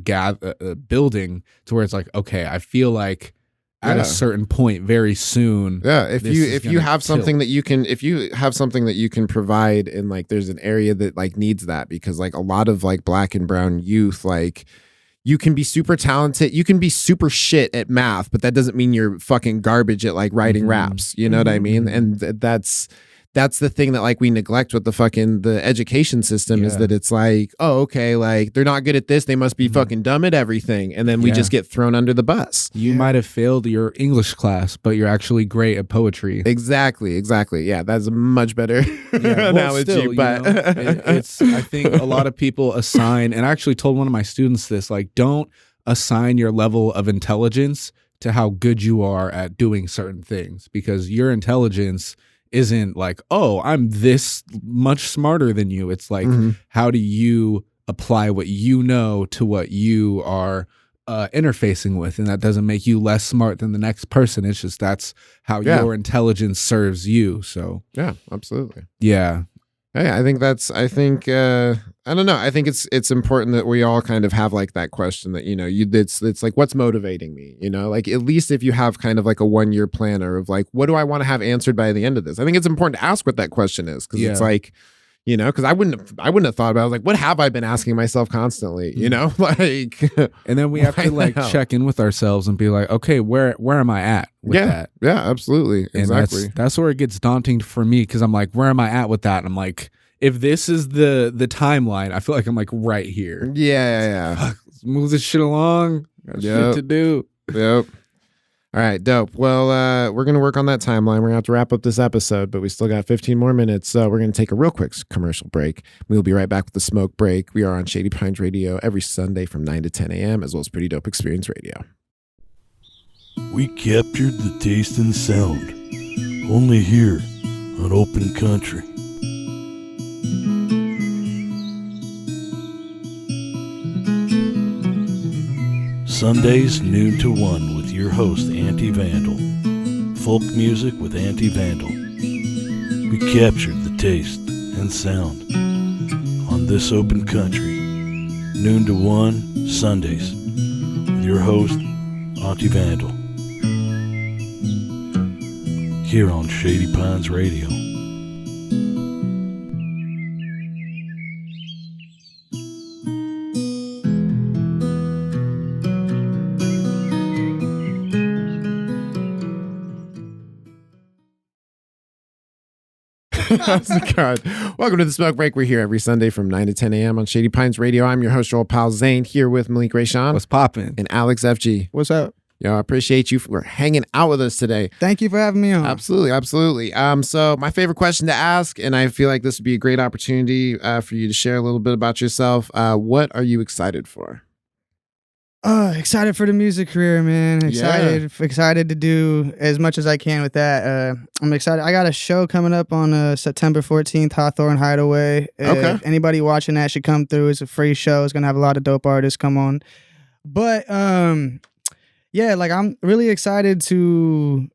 building to where it's like, okay, I feel like at a certain point very soon. Yeah, if you have something that you can provide, and like there's an area that like needs that, because like a lot of like Black and brown youth, like you can be super talented, you can be super shit at math, but that doesn't mean you're fucking garbage at like writing raps. You know what I mean? And that's the thing that like we neglect with the education system, is that it's like, oh, okay, like they're not good at this, they must be fucking dumb at everything, and then we just get thrown under the bus. You might have failed your English class, but you're actually great at poetry. Exactly. Yeah, that's a much better analogy. Still, but you know, it's I think a lot of people assign, and I actually told one of my students this, like, don't assign your level of intelligence to how good you are at doing certain things, because your intelligence isn't like, oh, I'm this much smarter than you. It's like, how do you apply what you know to what you are interfacing with? And that doesn't make you less smart than the next person. It's just that's how your intelligence serves you. So yeah, absolutely. Yeah. Hey, I think I don't know. I think it's important that we all kind of have like that question that, you know, it's like, what's motivating me? You know, like at least if you have kind of like a 1-year planner of like, what do I want to have answered by the end of this? I think it's important to ask what that question is, because it's like, you know, because I wouldn't have thought about it. I was like, what have I been asking myself constantly? You know, like, and then we have to like check in with ourselves and be like, okay, where am I at with that? Yeah, absolutely, and exactly. That's where it gets daunting for me, because I'm like, where am I at with that? And I'm like, if this is the timeline, I feel like I'm like right here. Yeah. Fuck, let's move this shit along. Got shit to do. Yep. All right, dope. Well, we're going to work on that timeline. We're going to have to wrap up this episode, but we still got 15 more minutes. So we're going to take a real quick commercial break. We'll be right back with the smoke break. We are on Shady Pines Radio every Sunday from 9 to 10 a.m., as well as Pretty Dope Experience Radio. We captured the taste and sound, only here on Open Country. Sundays, noon to 1 with your host, Anti-Vandal. Folk music with Anti-Vandal. We captured the taste and sound on this Open Country. Noon to 1, Sundays, with your host, Anti-Vandal. Here on Shady Pines Radio. God. Welcome to the Smoke Break. We're here every Sunday from 9 to 10 a.m. on Shady Pines Radio. I'm your host, your old pal Zane, here with Malik Rayshawn. What's poppin'? And Alex FG. What's up? Yo, I appreciate you for hanging out with us today. Thank you for having me on. Absolutely. So my favorite question to ask, and I feel like this would be a great opportunity for you to share a little bit about yourself. What are you excited for? Excited for the music career, man. Excited to do as much as I can with that. I'm excited. I got a show coming up on September 14th, Hawthorne Hideaway. Okay. Anybody watching that should come through. It's a free show. It's gonna have a lot of dope artists come on. But yeah, like I'm really excited to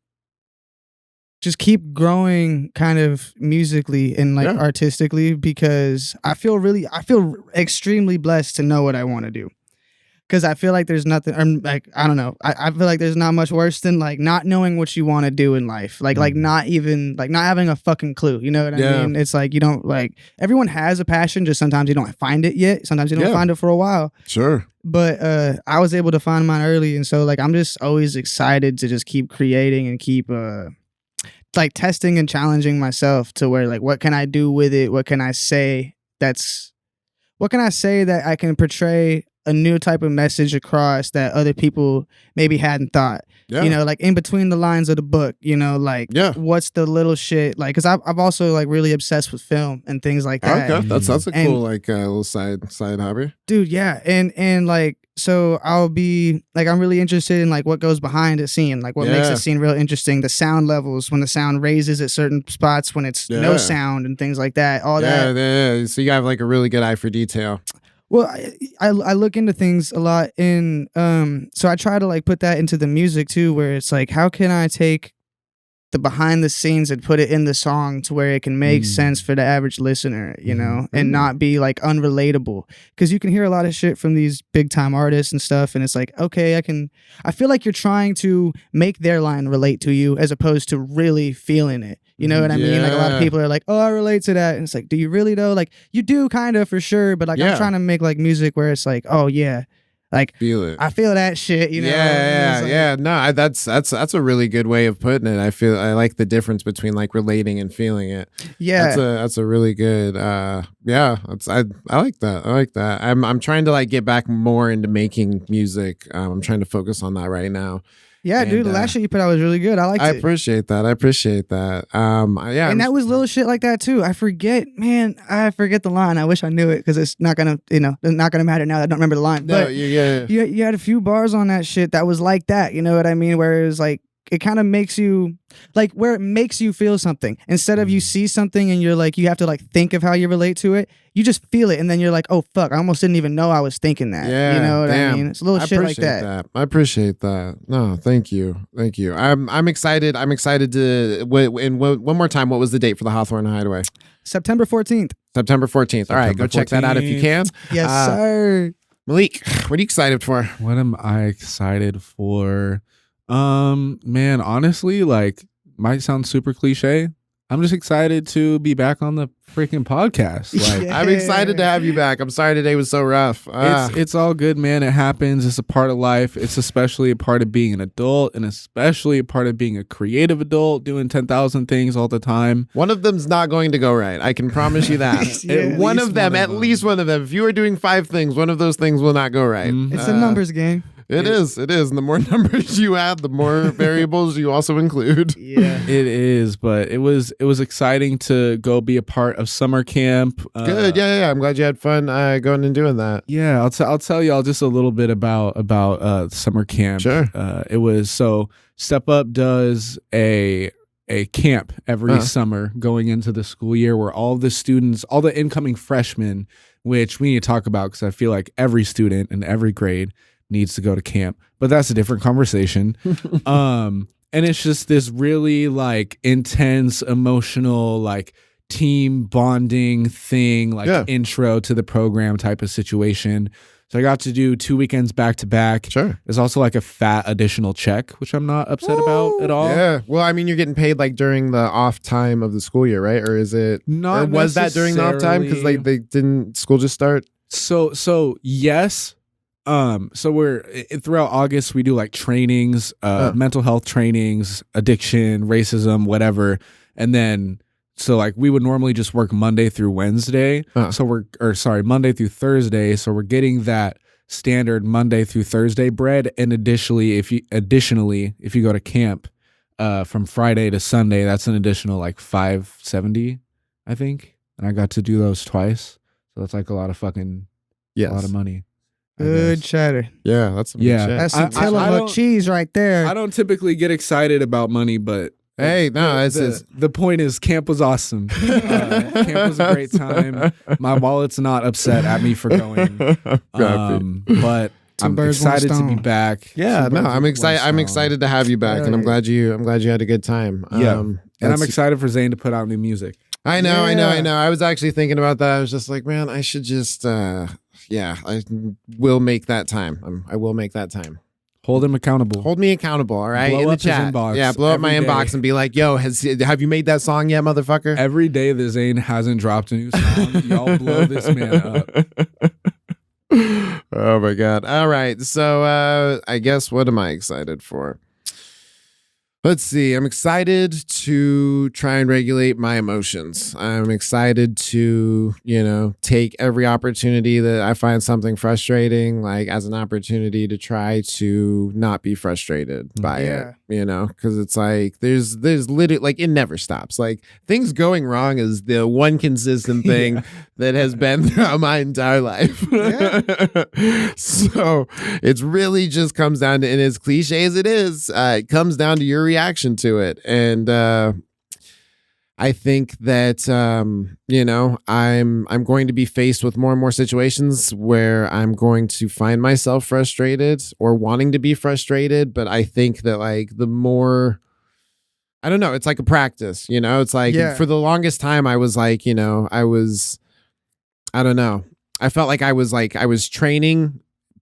just keep growing kind of musically and like artistically, because I feel extremely blessed to know what I want to do. Because I feel like there's nothing, like, I don't know. I feel like there's not much worse than like not knowing what you want to do in life. Like not having a fucking clue. You know what I mean? It's like you don't like, everyone has a passion, just sometimes you don't find it yet. Sometimes you don't find it for a while. Sure. But I was able to find mine early. And so like I'm just always excited to just keep creating and keep like testing and challenging myself to where like, what can I do with it? What can I say that I can portray a new type of message across that other people maybe hadn't thought. You know, like in between the lines of the book, you know, like what's the little shit, like, because I've also like really obsessed with film and things like that. Okay, that's a cool like little side hobby, dude. Yeah, and like so I'll be like, I'm really interested in like what goes behind a scene, like what makes a scene real interesting, the sound levels, when the sound raises at certain spots, when it's no sound and things like that. All that. Yeah. So you have like a really good eye for detail. Well, I look into things a lot, and so I try to like put that into the music too, where it's like, how can I take the behind the scenes and put it in the song to where it can make sense for the average listener, you know, and not be like unrelatable. Because you can hear a lot of shit from these big time artists and stuff, and it's like, okay, I feel like you're trying to make their line relate to you as opposed to really feeling it. You know what I mean? Like a lot of people are like, oh, I relate to that. And it's like, do you really though? Like you do kind of for sure, but like I'm trying to make like music where it's like, oh yeah. Like feel it. I feel that shit, you know. Yeah. No, that's a really good way of putting it. I like the difference between like relating and feeling it. Yeah, that's a really good. I like that. I'm trying to like get back more into making music. I'm trying to focus on that right now. Yeah, dude, the last shit you put out was really good. I liked it. I appreciate that. Yeah. And that was little shit like that too. I forget the line. I wish I knew it because it's not gonna, not gonna matter now that I don't remember the line. No, but yeah. You had a few bars on that shit that was like that. You know what I mean? Where it was like, it kind of makes you where it makes you feel something instead of you see something and you're like, you have to like think of how you relate to it. You just feel it and then you're like, oh fuck, I almost didn't even know I was thinking that. Yeah, you know what I mean? It's a little shit like that. I appreciate that. No, thank you. I'm excited. To one more time. What was the date for the Hawthorne Hideaway? September 14th. September 14th. All right, go check that out if you can. Yes, sir. Malik, what are you excited for? What am I excited for? Man, honestly, like, might sound super cliche. I'm just excited to be back on the freaking podcast. Like, I'm excited to have you back. I'm sorry today was so rough. It's all good, man. It happens. It's a part of life. It's especially a part of being an adult, and especially a part of being a creative adult, doing 10,000 things all the time. One of them's not going to go right. I can promise you that. At least one of them. If you are doing 5 things, one of those things will not go right. It's a numbers game. It is. And the more numbers you add, the more variables you also include. Yeah, it is. But it was exciting to go be a part of summer camp. Good. Yeah. I'm glad you had fun going and doing that. Yeah, I'll tell y'all just a little bit about summer camp. Sure. It was so Step Up does a camp every summer going into the school year where all the students, all the incoming freshmen, which we need to talk about because I feel like every student in every grade needs to go to camp, but that's a different conversation. And it's just this really like intense, emotional, like team bonding thing, like intro to the program type of situation. So I got to do 2 weekends back to back. Sure. There's also like a fat additional check, which I'm not upset about at all. Yeah. Well, I mean, you're getting paid like during the off time of the school year, right? Or is it not? Or was that during the off time because they didn't school just start? So yes. So we're throughout August, we do like trainings, mental health trainings, addiction, racism, whatever. And then, so like we would normally just work Monday through Wednesday. Monday through Thursday. So we're getting that standard Monday through Thursday bread. And additionally, if you go to camp, from Friday to Sunday, that's an additional like $570, I think. And I got to do those twice. So that's like a lot of money. Good cheddar. Yeah, that's some good shit. That's some Tillamook cheese right there. I don't typically get excited about money, but hey, no, the point is camp was awesome. Camp was a great time. My wallet's not upset at me for going, but I'm excited to be back. Yeah, no, I'm excited. I'm excited to have you back, and I'm glad you had a good time. Yeah, and I'm excited for Zane to put out new music. I know. I was actually thinking about that. I was just like, man, I should just. I will make that time. I will make that time. Hold him accountable. Hold me accountable, all right? Blow in the up chat. his inbox. Yeah, blow up my inbox and be like, yo, have you made that song yet, motherfucker? Every day that Zane hasn't dropped a new song, y'all blow this man up. Oh my God. All right. So I guess what am I excited for? Let's see. I'm excited to try and regulate my emotions. I'm excited to, take every opportunity that I find something frustrating, like as an opportunity to try to not be frustrated by it, because it's like there's literally like it never stops. Like things going wrong is the one consistent thing that has been throughout my entire life. So it's really just comes down to, and as cliche as it is, it comes down to your reaction to it. And I think that I'm going to be faced with more and more situations where I'm going to find myself frustrated or wanting to be frustrated. But I think that like the more I don't know. It's like a practice, you know. It's like for the longest time, I was like, you know, I don't know. I felt like I was training,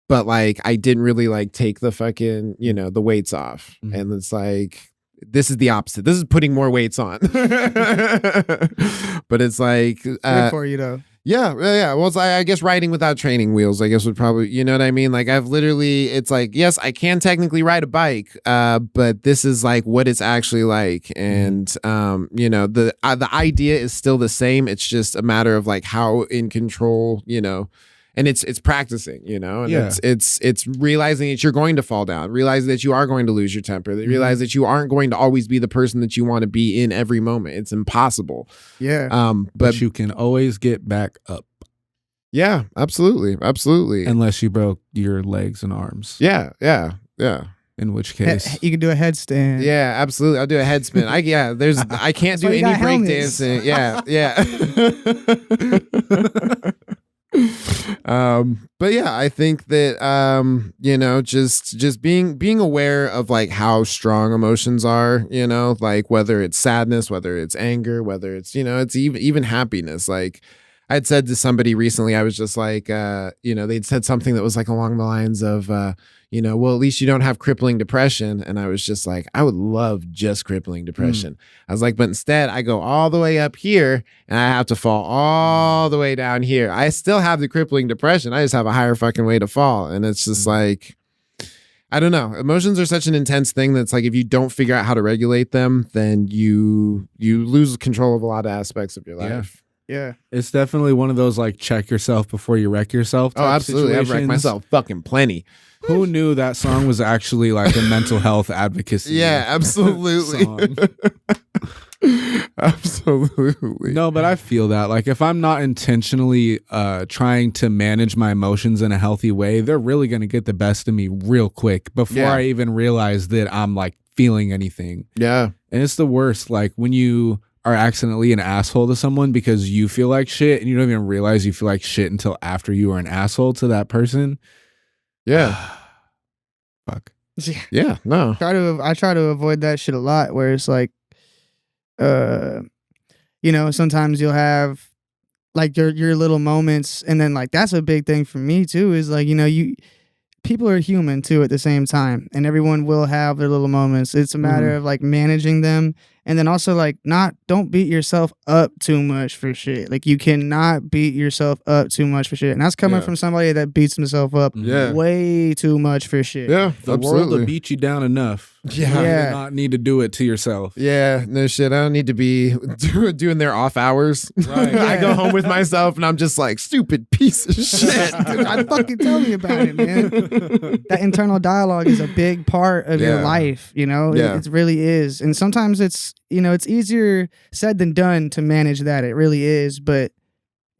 but like I didn't really like take the fucking, you know, the weights off. Mm-hmm. And it's like, this is the opposite. This is putting more weights on. But it's like good for you though. Yeah. Well, it's I guess riding without training wheels, I guess would probably, you know what I mean? Like I've literally, it's like, yes, I can technically ride a bike, but this is like what it's actually like. And, you know, the idea is still the same. It's just a matter of like how in control, you know, and it's practicing, you know, and it's realizing that you're going to fall down, realizing that you are going to lose your temper, realize that you aren't going to always be the person that you want to be in every moment. It's impossible. Yeah. But you can always get back up. Yeah, absolutely. Unless you broke your legs and arms. Yeah. In which case you can do a headstand. Yeah, absolutely. I'll do a head spin. I can't do any break dancing. Yeah. But yeah, I think that you know, just being aware of like how strong emotions are, you know, like whether it's sadness, whether it's anger, whether it's, you know, it's even happiness. Like I'd said to somebody recently, I was just like, you know, they'd said something that was like along the lines of, you know, well, at least you don't have crippling depression. And I was just like, I would love just crippling depression. I was like, but instead I go all the way up here and I have to fall all the way down here. I still have the crippling depression. I just have a higher fucking way to fall. And it's just like, I don't know. Emotions are such an intense thing that's like, if you don't figure out how to regulate them, then you lose control of a lot of aspects of your life. Yeah. It's definitely one of those like check yourself before you wreck yourself. Oh, absolutely. I've wrecked myself fucking plenty. Who knew that song was actually like a mental health advocacy? Yeah, absolutely. Absolutely. No, but I feel that like if I'm not intentionally trying to manage my emotions in a healthy way, they're really going to get the best of me real quick before I even realize that I'm like feeling anything. Yeah. And it's the worst. Like when you are accidentally an asshole to someone because you feel like shit and you don't even realize you feel like shit until after you are an asshole to that person. Yeah. Fuck. Yeah. No. I try to avoid that shit a lot where it's like, you know, sometimes you'll have like your little moments and then like that's a big thing for me too is like, you know, people are human too at the same time and everyone will have their little moments. It's a matter of like managing them and then also like don't beat yourself up too much for shit. Like you cannot beat yourself up too much for shit. And that's coming from somebody that beats himself up way too much for shit. Yeah, the world will beat you down enough. Yeah. You do not need to do it to yourself. Yeah, no shit. I don't need to be doing their off hours. Right. I go home with myself and I'm just like, stupid piece of shit. I fucking tell me about it, man. That internal dialogue is a big part of your life, you know? It really is. And sometimes it's, you know, it's easier said than done to manage that. It really is, but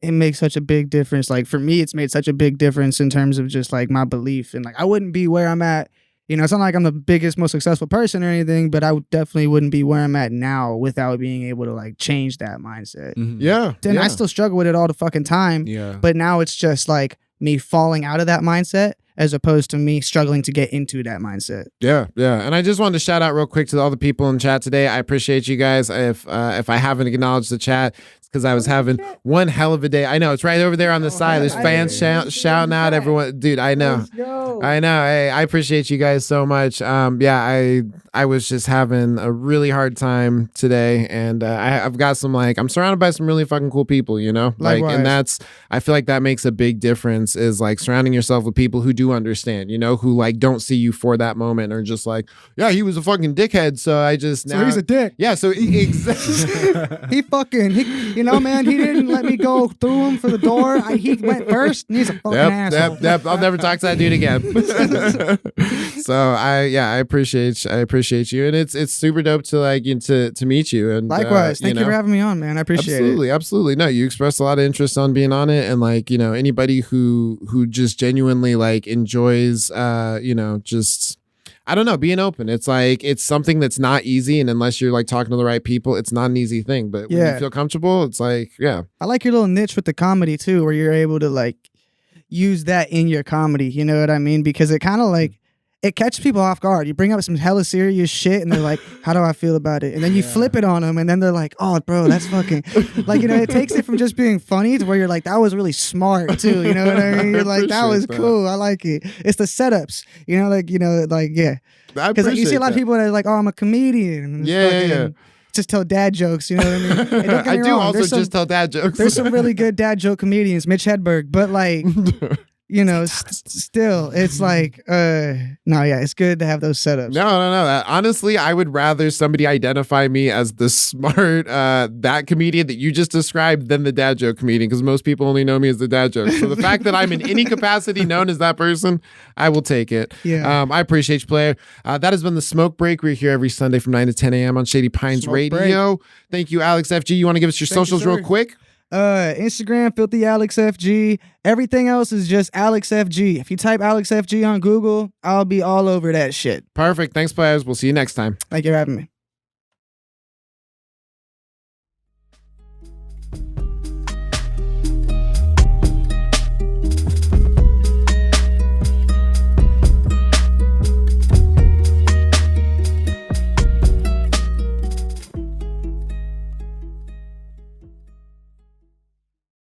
it makes such a big difference. Like for me, it's made such a big difference in terms of just like my belief and like I wouldn't be where I'm at. You know, it's not like I'm the biggest, most successful person or anything, but I definitely wouldn't be where I'm at now without being able to like change that mindset. Mm-hmm. Yeah. Then I still struggle with it all the fucking time. Yeah. But now it's just like me falling out of that mindset as opposed to me struggling to get into that mindset. Yeah. And I just wanted to shout out real quick to all the people in chat today. I appreciate you guys. If I haven't acknowledged the chat, it's because I was having one hell of a day. I know it's right over there on the side. There's fans shouting out everyone. Dude, I know. I know. Hey, I appreciate you guys so much. I was just having a really hard time today, and I've got some I'm surrounded by some really fucking cool people, you know. Likewise. And I feel like that makes a big difference. Is like surrounding yourself with people who do understand, you know, who like don't see you for that moment, or just like, yeah, he was a fucking dickhead, so I just so he's a dick. Yeah, so he you know, man, he didn't let me go through him for the door. He went first, and he's a fucking asshole. Yep. I'll never talk to that dude again. So I appreciate you, and it's super dope to like to meet you. And likewise, thank you for having me on, man. I appreciate it. Absolutely. No, you expressed a lot of interest on being on it, and like, you know, anybody who just genuinely like enjoys you know, just I don't know, being open. It's like it's something that's not easy, and unless you're like talking to the right people, it's not an easy thing. But when you feel comfortable, it's like I like your little niche with the comedy too, where you're able to like use that in your comedy. You know what I mean? Because it kind of like it catches people off guard. You bring up some hella serious shit, and they're like, "How do I feel about it?" And then you flip it on them, and then they're like, "Oh, bro, that's fucking like it takes it from just being funny to where you're like, that was really smart too." You know what I mean? You're like, that was cool. I like it. It's the setups. Yeah. Because you see a lot of people that are like, "Oh, I'm a comedian." Yeah. Just tell dad jokes, you know what I mean? Hey, don't get me I do wrong. also just tell dad jokes. There's some really good dad joke comedians, Mitch Hedberg, but like, still, it's like, it's good to have those setups. No. Honestly, I would rather somebody identify me as the smart, that comedian that you just described than the dad joke comedian, because most people only know me as the dad joke. So the fact that I'm in any capacity known as that person, I will take it. Yeah. I appreciate you, player. That has been the Smoke Break. We're here every Sunday from 9 to 10 a.m. on Shady Pines Radio. Thank you, Alex FG. You want to give us your socials real quick? Instagram, Filthy Alex FG. Everything else is just Alex FG. If you type Alex FG on Google, I'll be all over that shit. Perfect. Thanks, players. We'll see you next time. Thank you for having me.